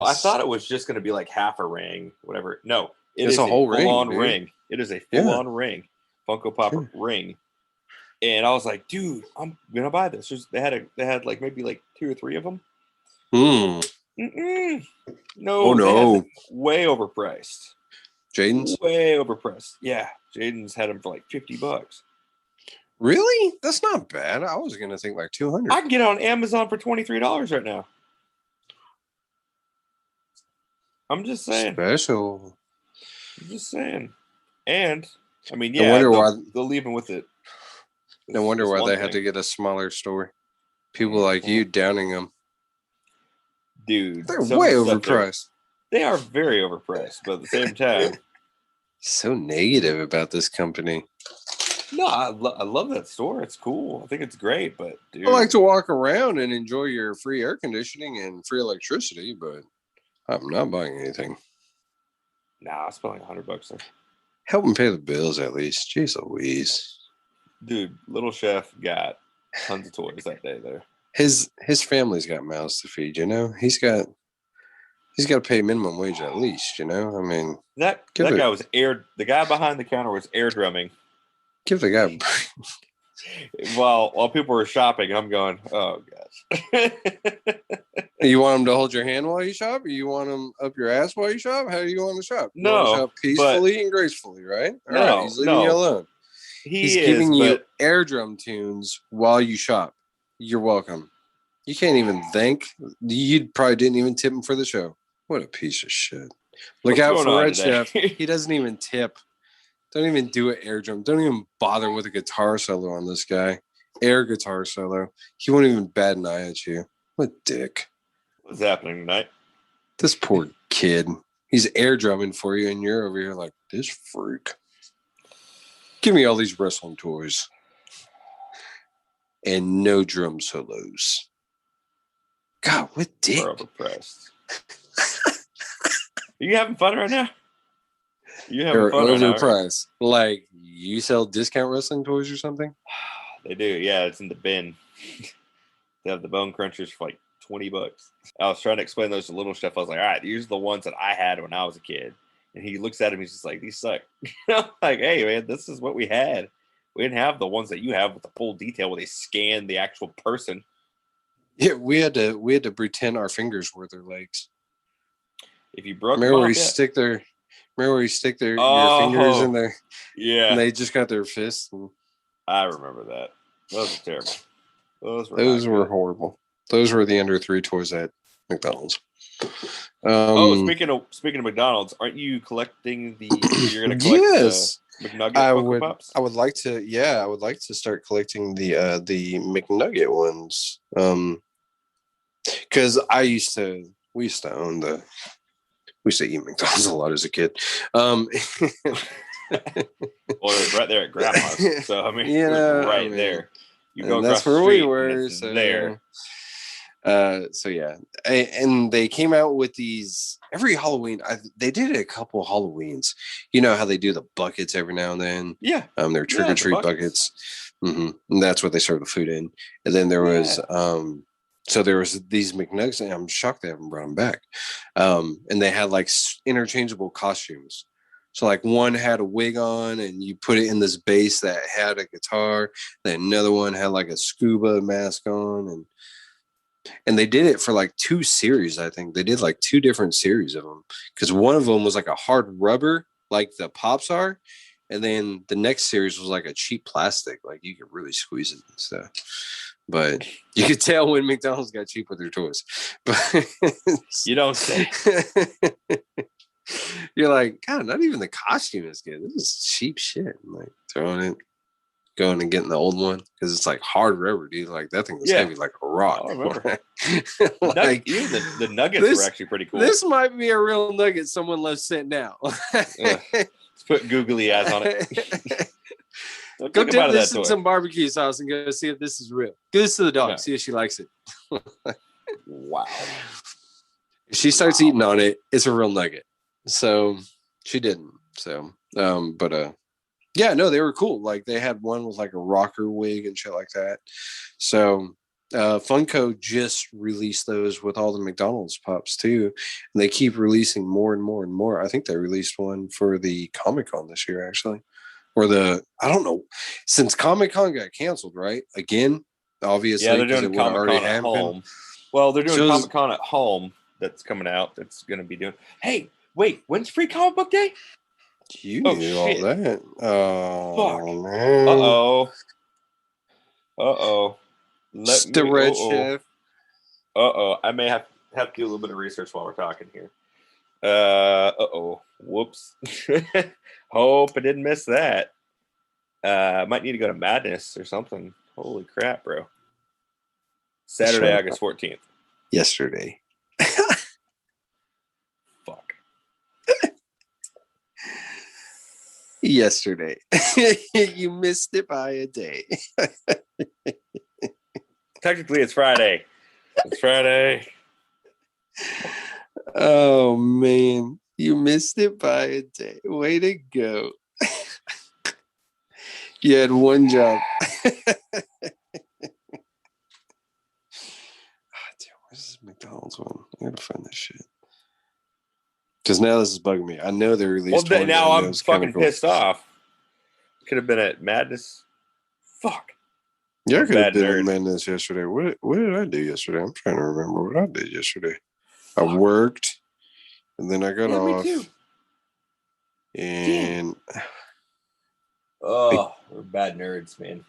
I thought it was just going to be like half a ring, whatever. No, it It's is a whole full-on ring, dude. ring. It is a full-on ring, Funko Pop ring. And I was like, dude, I'm gonna buy this. They had like maybe like 2 or 3 of them. No, oh no, way overpriced. Jaden's way overpriced. Yeah, Jaden's had them for like $50. Really? That's not bad. I was gonna think like 200. I can get it on Amazon for $23 right now. I'm just saying. Special. I'm just saying. And I mean, yeah, they'll leave them with it. No wonder why they had to get a smaller store. People like you downing them. Dude, they're way overpriced. They are very overpriced, but at the same time, so negative about this company. No, I love that store. It's cool. I think it's great, but dude, I like to walk around and enjoy your free air conditioning and free electricity, but I'm not buying anything. Nah, I spent like $100 there. Help him pay the bills at least. Jeez Louise. Dude, Little Chef got tons of toys that day there. His family's got mouths to feed, you know? He's got to pay minimum wage at least, you know? I mean, that guy was the guy behind the counter was air drumming. Give the guy while people were shopping, I'm going, oh gosh. You want him to hold your hand while you shop, or you want him up your ass while you shop? How do you want to shop? You want to shop peacefully and gracefully, right? All right, he's leaving you alone. He's giving you air drum tunes while you shop. You're welcome. You can't even thank. You probably didn't even tip him for the show. What a piece of shit. Look out for Red Chef. He doesn't even tip. Don't even do an air drum. Don't even bother with a guitar solo on this guy. Air guitar solo. He won't even bat an eye at you. What dick. What's happening tonight? This poor kid. He's air drumming for you, and you're over here like, this freak. Give me all these wrestling toys. And no drum solos. God, what dick. We're overpriced. Are you having fun right now? They're overpriced. Right? Like, you sell discount wrestling toys or something? They do, yeah. It's in the bin. They have the bone crunchers for like $20. I was trying to explain those to Little Chef. I was like, all right, these are the ones that I had when I was a kid. And he looks at him, he's just like, these suck. I'm like, hey, man, this is what we had. We didn't have the ones that you have with the full detail where they scan the actual person. Yeah, we had to pretend our fingers were their legs. If you broke Remember where you stick their your fingers in there? Yeah. And they just got their fists. I remember that. Those were terrible. Those were horrible. Those were the under 3 toys at McDonald's. Speaking of McDonald's, aren't you collecting you're gonna collect yes. McNugget Funko Pops? I would like to start collecting the McNugget ones. Because we used to eat McDonald's a lot as a kid. Well, it was right there at Grandma's. So I mean, there. You go across the street, we were. So there. So yeah, and they came out with these every Halloween. They did a couple Halloweens. You know how they do the buckets every now and then. Yeah. They're trick or treat buckets. Mm-hmm. And that's what they serve the food in. And then there was so there was these McNuggets, and I'm shocked they haven't brought them back. And they had like interchangeable costumes. So like one had a wig on, and you put it in this base that had a guitar. Then another one had like a scuba mask on, and they did it for like 2 series. I think they did like 2 different series of them, because one of them was like a hard rubber, like the Pops are, and then the next series was like a cheap plastic, like you could really squeeze it and stuff. But you could tell when McDonald's got cheap with their toys. But you don't say. You're like, God, not even the costume is good. This is cheap shit. I'm like going and getting the old one, because it's like hard rubber, dude. Like that thing was heavy like a rock. Like even the nuggets were actually pretty cool. This might be a real nugget someone left sitting out. Let's put googly eyes on it. Go dip this in some barbecue sauce and go see if this is real. Give this to the dog. See if she likes it. Wow. If she starts eating on it, it's a real nugget. So she didn't. So, yeah, no, they were cool. Like they had one with like a rocker wig and shit like that. So Funko just released those with all the McDonald's pops too, and they keep releasing more and more and more. I think they released one for the Comic-Con this year, actually, or I don't know, since Comic-Con got canceled, right? Again, Yeah, obviously, they're because doing it would already Comic-Con at happen. home. Well, they're doing So Comic-Con at home that's coming out. That's going to be doing. Hey, wait, when's Free Comic Book Day? you Oh, knew all shit. that. Fuck. Oh, man. Uh-oh. Uh-oh. Let Just the me. red Uh-oh. chef. Uh-oh. I may have to do a little bit of research while we're talking here. Uh-oh. Whoops. Hope I didn't miss that. Might need to go to Madness or something. Holy crap, bro. Saturday, August 14th. Yesterday. Fuck. Yesterday. You missed it by a day. Technically, it's Friday. It's Friday. Oh, man. You missed it by a day. Way to go. You had one job. Damn, where's this McDonald's one? I gotta find this shit. Because now this is bugging me. I know they released one. Now I'm fucking cool. pissed off. Could have been at Madness. Fuck. Yeah, I could have been at Madness yesterday. What did I do yesterday? I'm trying to remember what I did yesterday. Fuck. I worked, and then I got off. Me too. And we're bad nerds, man.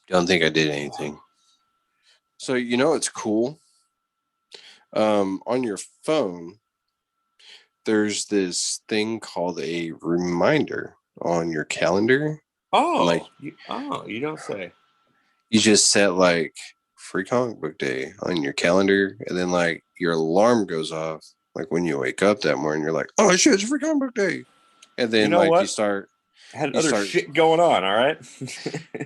Don't think I did anything. So it's cool. On your phone, there's this thing called a reminder on your calendar. Oh, you don't say. You just set like Free Comic Book Day on your calendar, and then like your alarm goes off. Like when you wake up that morning, you're like, "Oh shit, it's Free Comic Book Day," and then you start. Had other shit going on. All right.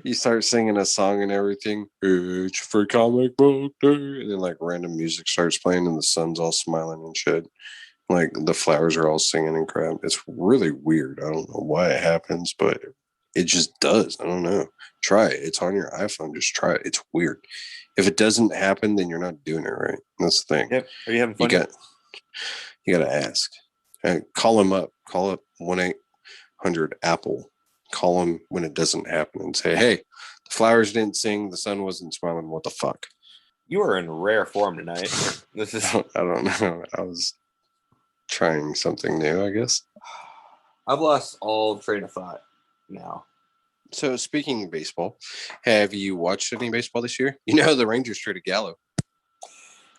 You start singing a song and everything. It's Free Comic Book Day, and then like random music starts playing, and the sun's all smiling and shit. Like the flowers are all singing and crap. It's really weird. I don't know why it happens, but it just does. I don't know. Try it. It's on your iPhone. Just try it. It's weird. If it doesn't happen, then you're not doing it right. That's the thing. Yep. Are you having fun? You got to ask. Call them up. Call up 1-800-APPLE. Call them when it doesn't happen and say, "Hey, the flowers didn't sing. The sun wasn't smiling. What the fuck?" You are in rare form tonight. This is. I don't know. I was trying something new, I guess. I've lost all train of thought now. So speaking of baseball, have you watched any baseball this year? The Rangers traded Gallo.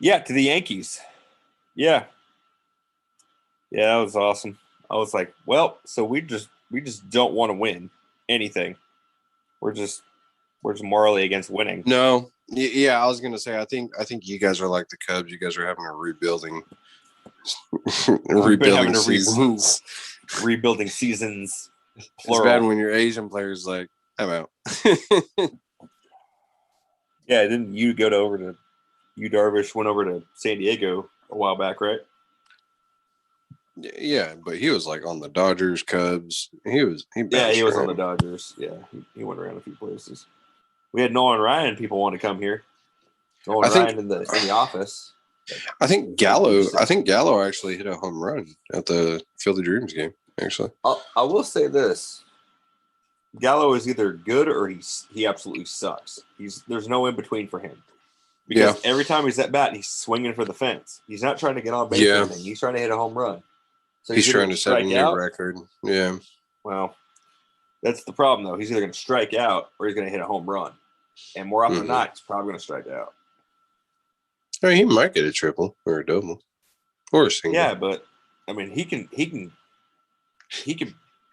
Yeah, to the Yankees. Yeah, that was awesome. I was like, well, so we just don't want to win anything. We're just morally against winning. No, yeah, I was gonna say, I think you guys are like the Cubs. You guys are having a rebuilding seasons. Rebuilding seasons. Plural. It's bad when your Asian players like, I'm out. Yeah, didn't you Yu Darvish went over to San Diego a while back, right? Yeah, but he was like on the Dodgers, Cubs. He was on the Dodgers. Yeah, he went around a few places. We had Nolan Ryan. People want to come here. Ryan in the office. I think Gallo actually hit a home run at the Field of Dreams game. Actually, I will say this: Gallo is either good or he absolutely sucks. There's no in between for him. Because every time he's at bat, he's swinging for the fence. He's not trying to get on base or anything. He's trying to hit a home run. So he's trying to set a new record. Yeah. Well, that's the problem, though. He's either going to strike out or he's going to hit a home run. And more often than not, he's probably going to strike out. I mean, he might get a triple or a double or a single. Yeah, but I mean, he can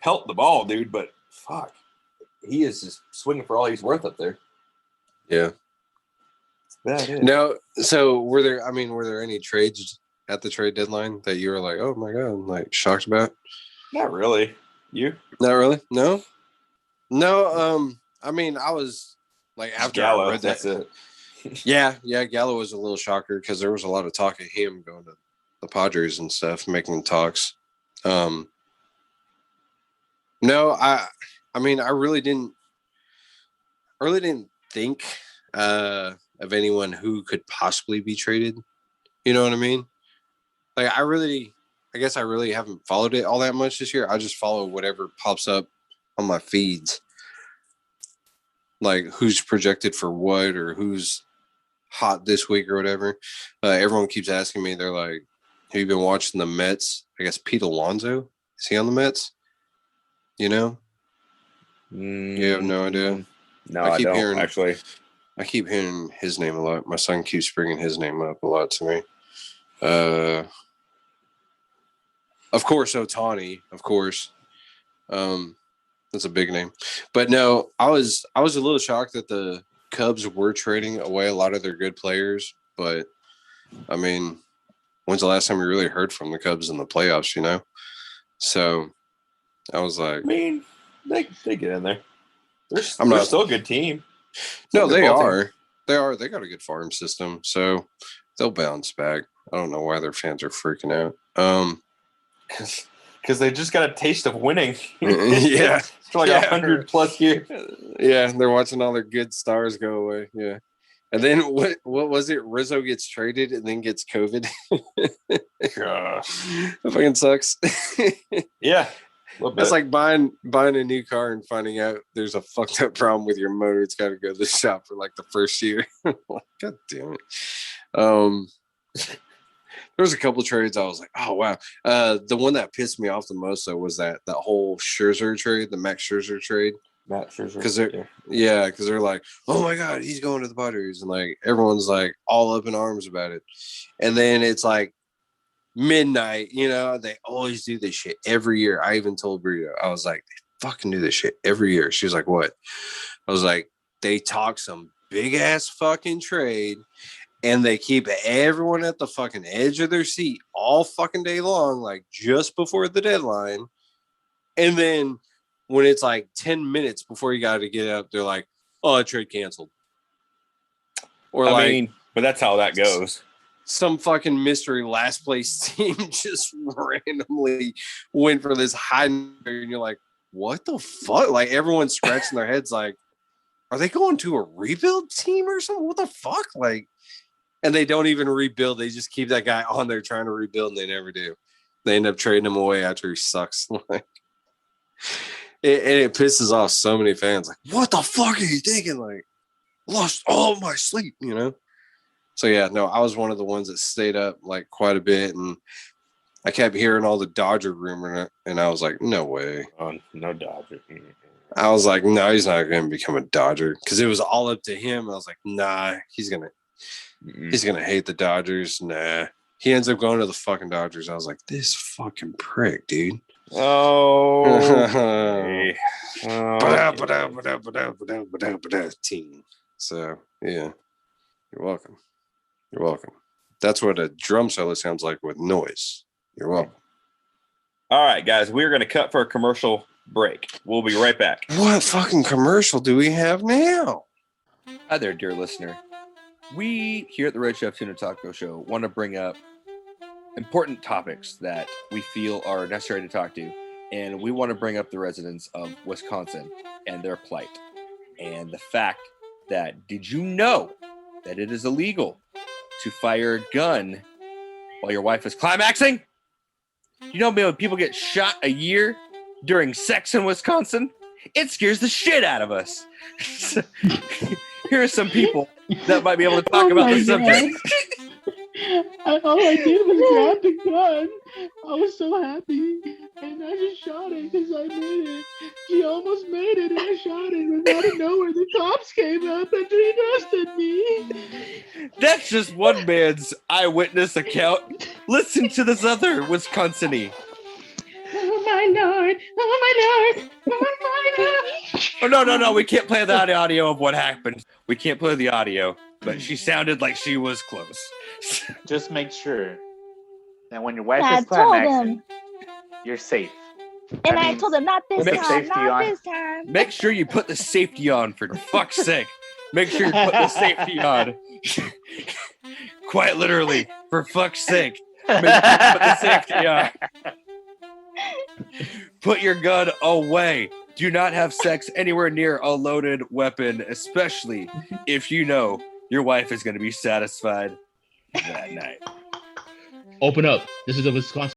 pelt the ball, dude. But fuck, he is just swinging for all he's worth up there. Yeah. No, so were there any trades at the trade deadline that you were like, oh my God, I'm like shocked about? Not really. You? Not really? No. I mean, I was like, after Gallo, I read that. That's it. yeah, Gallo was a little shocker because there was a lot of talk of him going to the Padres and stuff, making talks. No, I mean, I really didn't think of anyone who could possibly be traded. You know what I mean? Like, I guess I really haven't followed it all that much this year. I just follow whatever pops up on my feeds. Like, who's projected for what or who's hot this week or whatever. Everyone keeps asking me, they're like, have you been watching the Mets? I guess Pete Alonso, is he on the Mets? You know? You have no idea? No, I don't, actually. I keep hearing his name a lot. My son keeps bringing his name up a lot to me. Of course, Ohtani, of course. That's a big name. But no, I was a little shocked that the Cubs were trading away a lot of their good players. But, I mean, when's the last time we really heard from the Cubs in the playoffs, you know? So, I was like... I mean, they get in there. They're still a good team. No, they are. They are. They got a good farm system, so they'll bounce back. I don't know why their fans are freaking out. Because they just got a taste of winning. Yeah. For like 100+ years. Yeah, they're watching all their good stars go away. Yeah. And then what was it? Rizzo gets traded and then gets COVID. Gosh. That fucking sucks. Yeah. That's like buying a new car and finding out there's a fucked up problem with your motor. It's got to go to the shop for like the first year. God damn it. There was a couple trades I was like, oh wow. The one that pissed me off the most though was that whole Scherzer trade, the Max Scherzer trade. Matt Scherzer. Because they're like, oh my god, he's going to the Padres, and like everyone's like all up in arms about it. And then it's like midnight, you know, they always do this shit every year. I even told Burrito, I was like, they fucking do this shit every year. She was like, what? I was like, they talk some big ass fucking trade and they keep everyone at the fucking edge of their seat all fucking day long, like just before the deadline. And then when it's like 10 minutes before you got to get up, they're like, oh, trade canceled. Or I mean, but that's how that goes. Some fucking mystery last place team just randomly went for this high number, and you're like, what the fuck? Like everyone's scratching their heads like, are they going to a rebuild team or something? What the fuck? Like, and they don't even rebuild. They just keep that guy on there trying to rebuild, and they never do. They end up trading him away after he sucks. Like, it pisses off so many fans. Like, what the fuck are you thinking? Like, lost all my sleep, you know? So, yeah, no, I was one of the ones that stayed up, like, quite a bit, and I kept hearing all the Dodger rumor, and I was like, no way. Oh, no Dodger. I was like, no, he's not going to become a Dodger, because it was all up to him. I was like, nah, he's going to hate the Dodgers. Nah. He ends up going to the fucking Dodgers. I was like, this fucking prick, dude. Oh. Team. So, yeah. You're welcome. You're welcome. That's what a drum solo sounds like with noise. You're welcome. All right, guys, we're going to cut for a commercial break. We'll be right back. What fucking commercial do we have now? Hi there, dear listener. We here at the Red Chef Tuna Taco Show want to bring up important topics that we feel are necessary to talk to. And we want to bring up the residents of Wisconsin and their plight. And the fact that, did you know that it is illegal to fire a gun while your wife is climaxing? You know when people get shot a year during sex in Wisconsin? It scares the shit out of us. Here are some people that might be able to talk about the subject. All I did was grab the gun. I was so happy. And I just shot it because I made it. She almost made it and I shot it. And out of nowhere, the cops came up and they arrested me. That's just one man's eyewitness account. Listen to this other Wisconsin-y. Oh my lord. Oh my lord. Oh my lord. Oh, no. We can't play the audio of what happened. We can't play the audio. But she sounded like she was close. Just make sure that when your wife is climaxing, you're safe. And I told him, not this time. Make sure you put the safety on, for fuck's sake. Make sure you put the safety on. Quite literally, for fuck's sake. Make sure you put the safety on. Put your gun away. Do not have sex anywhere near a loaded weapon, especially if you know Your wife is going to be satisfied that night. Open up. This is a Wisconsin